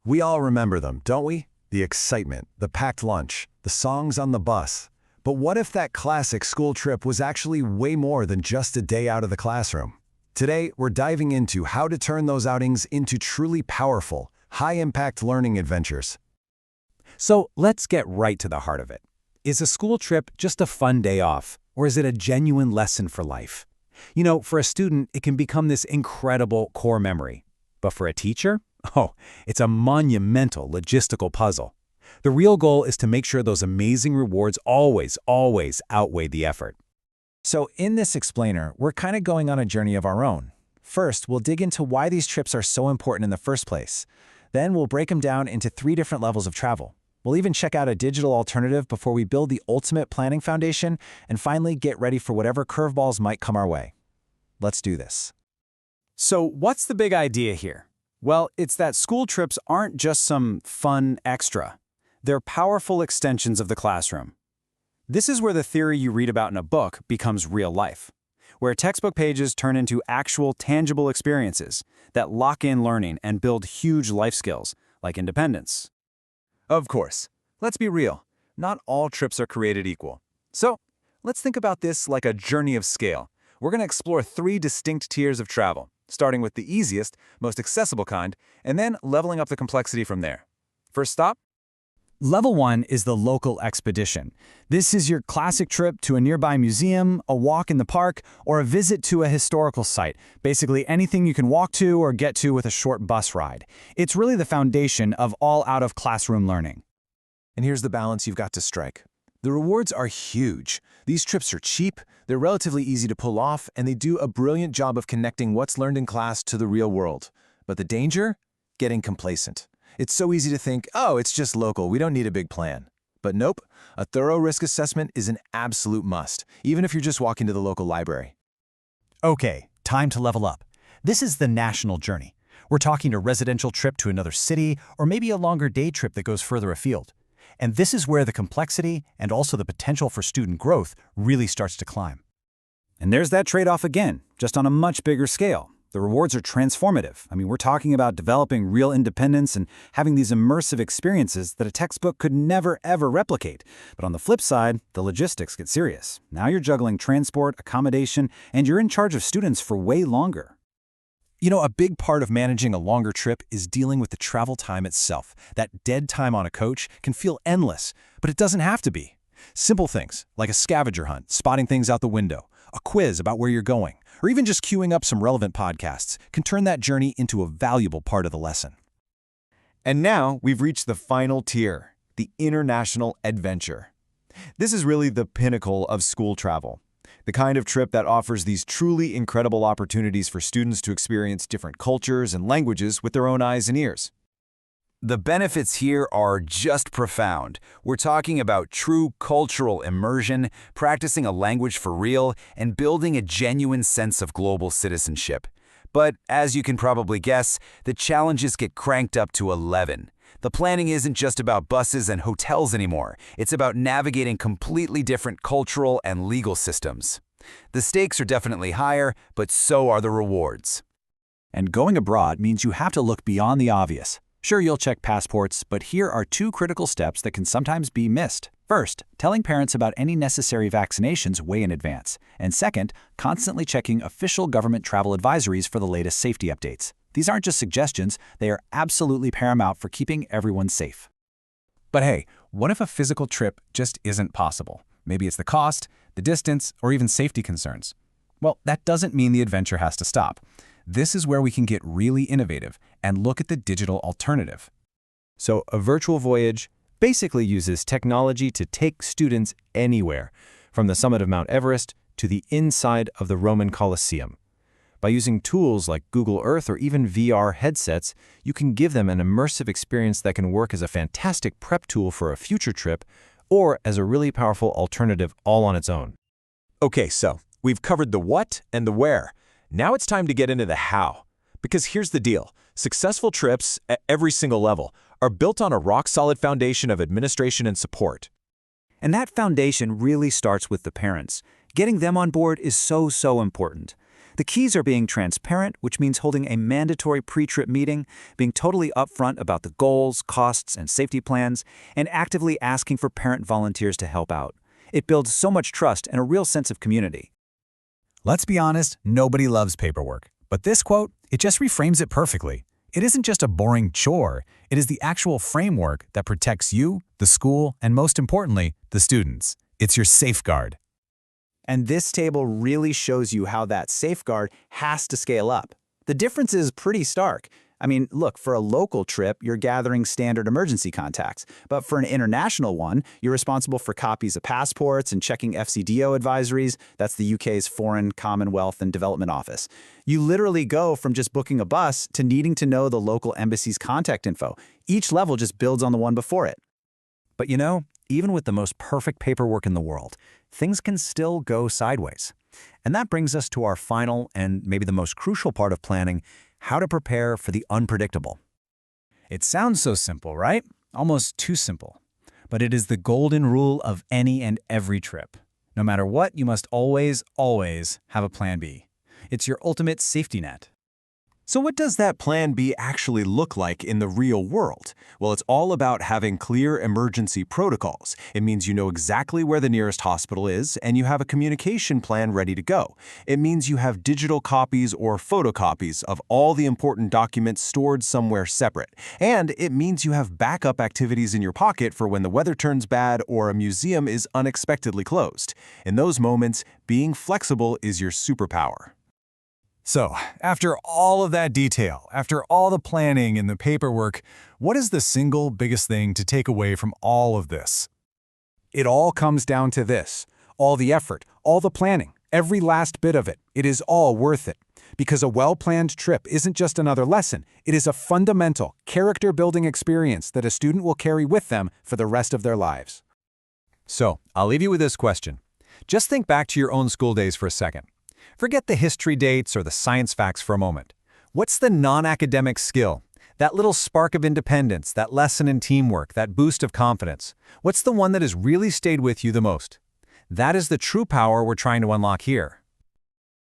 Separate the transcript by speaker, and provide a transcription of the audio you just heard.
Speaker 1: We all remember them, don't we? The excitement, the packed lunch, the songs on the bus. But what if that classic school trip was actually way more than just a day out of the classroom? Today, we're diving into how to turn those outings into truly powerful, high-impact learning adventures.
Speaker 2: So let's get right to the heart of it. Is a school trip just a fun day off, or is it a genuine lesson for life? You know, for a student, it can become this incredible core memory. But for a teacher? Oh, it's a monumental logistical puzzle. The real goal is to make sure those amazing rewards always outweigh the effort.
Speaker 3: So in this explainer, we're kind of going on a journey of our own. First, we'll dig into why these trips are so important in the first place. Then we'll break them down into 3 different levels of travel. We'll even check out a digital alternative before we build the ultimate planning foundation, and finally get ready for whatever curveballs might come our way. Let's do this.
Speaker 2: So what's the big idea here? Well, it's that school trips aren't just some fun extra. They're powerful extensions of the classroom. This is where the theory you read about in a book becomes real life, where textbook pages turn into actual tangible experiences that lock in learning and build huge life skills, like independence.
Speaker 4: Of course. Let's be real. Not all trips are created equal. So, let's think about this like a journey of scale. We're going to explore 3 distinct tiers of travel, starting with the easiest, most accessible kind, and then leveling up the complexity from there. First stop?
Speaker 3: Level 1 is the local expedition. This is your classic trip to a nearby museum, a walk in the park, or a visit to a historical site. Basically anything you can walk to or get to with a short bus ride. It's really the foundation of all out-of-classroom learning.
Speaker 4: And here's the balance you've got to strike. The rewards are huge. These trips are cheap, they're relatively easy to pull off, and they do a brilliant job of connecting what's learned in class to the real world. But the danger? Getting complacent. It's so easy to think, oh, it's just local, we don't need a big plan. But nope, a thorough risk assessment is an absolute must, even if you're just walking to the local library.
Speaker 3: Okay, time to level up. This is the national journey. We're talking a residential trip to another city, or maybe a longer day trip that goes further afield. And this is where the complexity and also the potential for student growth really starts to climb.
Speaker 2: And there's that trade-off again, just on a much bigger scale. The rewards are transformative. I mean, we're talking about developing real independence and having these immersive experiences that a textbook could never, ever replicate. But on the flip side, the logistics get serious. Now you're juggling transport, accommodation, and you're in charge of students for way longer.
Speaker 3: You know, a big part of managing a longer trip is dealing with the travel time itself. That dead time on a coach can feel endless, but it doesn't have to be. Simple things, like a scavenger hunt, spotting things out the window, a quiz about where you're going, or even just queuing up some relevant podcasts, can turn that journey into a valuable part of the lesson.
Speaker 4: And now we've reached the final tier, the international adventure. This is really the pinnacle of school travel. The kind of trip that offers these truly incredible opportunities for students to experience different cultures and languages with their own eyes and ears.
Speaker 5: The benefits here are just profound. We're talking about true cultural immersion, practicing a language for real, and building a genuine sense of global citizenship. But as you can probably guess, the challenges get cranked up to 11. The planning isn't just about buses and hotels anymore. It's about navigating completely different cultural and legal systems. The stakes are definitely higher, but so are the rewards.
Speaker 3: And going abroad means you have to look beyond the obvious. Sure, you'll check passports, but here are 2 critical steps that can sometimes be missed. First, telling parents about any necessary vaccinations way in advance. And second, constantly checking official government travel advisories for the latest safety updates. These aren't just suggestions, they are absolutely paramount for keeping everyone safe. But hey, what if a physical trip just isn't possible? Maybe it's the cost, the distance, or even safety concerns. Well, that doesn't mean the adventure has to stop. This is where we can get really innovative and look at the digital alternative.
Speaker 6: So a virtual voyage basically uses technology to take students anywhere, from the summit of Mount Everest to the inside of the Roman Colosseum. By using tools like Google Earth or even VR headsets, you can give them an immersive experience that can work as a fantastic prep tool for a future trip or as a really powerful alternative all on its own.
Speaker 4: Okay, so we've covered the what and the where. Now it's time to get into the how. Because here's the deal. Successful trips, at every single level, are built on a rock-solid foundation of administration and support.
Speaker 2: And that foundation really starts with the parents. Getting them on board is so important.
Speaker 3: The keys are being transparent, which means holding a mandatory pre-trip meeting, being totally upfront about the goals, costs, and safety plans, and actively asking for parent volunteers to help out. It builds so much trust and a real sense of community.
Speaker 2: Let's be honest, nobody loves paperwork. But this quote, it just reframes it perfectly. It isn't just a boring chore, it is the actual framework that protects you, the school, and most importantly, the students. It's your safeguard.
Speaker 3: And this table really shows you how that safeguard has to scale up. The difference is pretty stark. I mean, look, for a local trip, you're gathering standard emergency contacts. But for an international one, you're responsible for copies of passports and checking FCDO advisories. That's the UK's Foreign, Commonwealth and Development Office. You literally go from just booking a bus to needing to know the local embassy's contact info. Each level just builds on the one before it.
Speaker 5: But you know, even with the most perfect paperwork in the world, things can still go sideways. And that brings us to our final and maybe the most crucial part of planning: how to prepare for the unpredictable.
Speaker 2: It sounds so simple, right? Almost too simple. But it is the golden rule of any and every trip. No matter what, you must always, always have a plan B. It's your ultimate safety net.
Speaker 4: So what does that plan B actually look like in the real world? Well, it's all about having clear emergency protocols. It means you know exactly where the nearest hospital is, and you have a communication plan ready to go. It means you have digital copies or photocopies of all the important documents stored somewhere separate. And it means you have backup activities in your pocket for when the weather turns bad or a museum is unexpectedly closed. In those moments, being flexible is your superpower.
Speaker 1: So, after all of that detail, after all the planning and the paperwork, what is the single biggest thing to take away from all of this? It all comes down to this. All the effort, all the planning, every last bit of it, it is all worth it. Because a well-planned trip isn't just another lesson, it is a fundamental, character-building experience that a student will carry with them for the rest of their lives. So, I'll leave you with this question. Just think back to your own school days for a second. Forget the history dates or the science facts for a moment. What's the non-academic skill? That little spark of independence, that lesson in teamwork, that boost of confidence. What's the one that has really stayed with you the most? That is the true power we're trying to unlock here.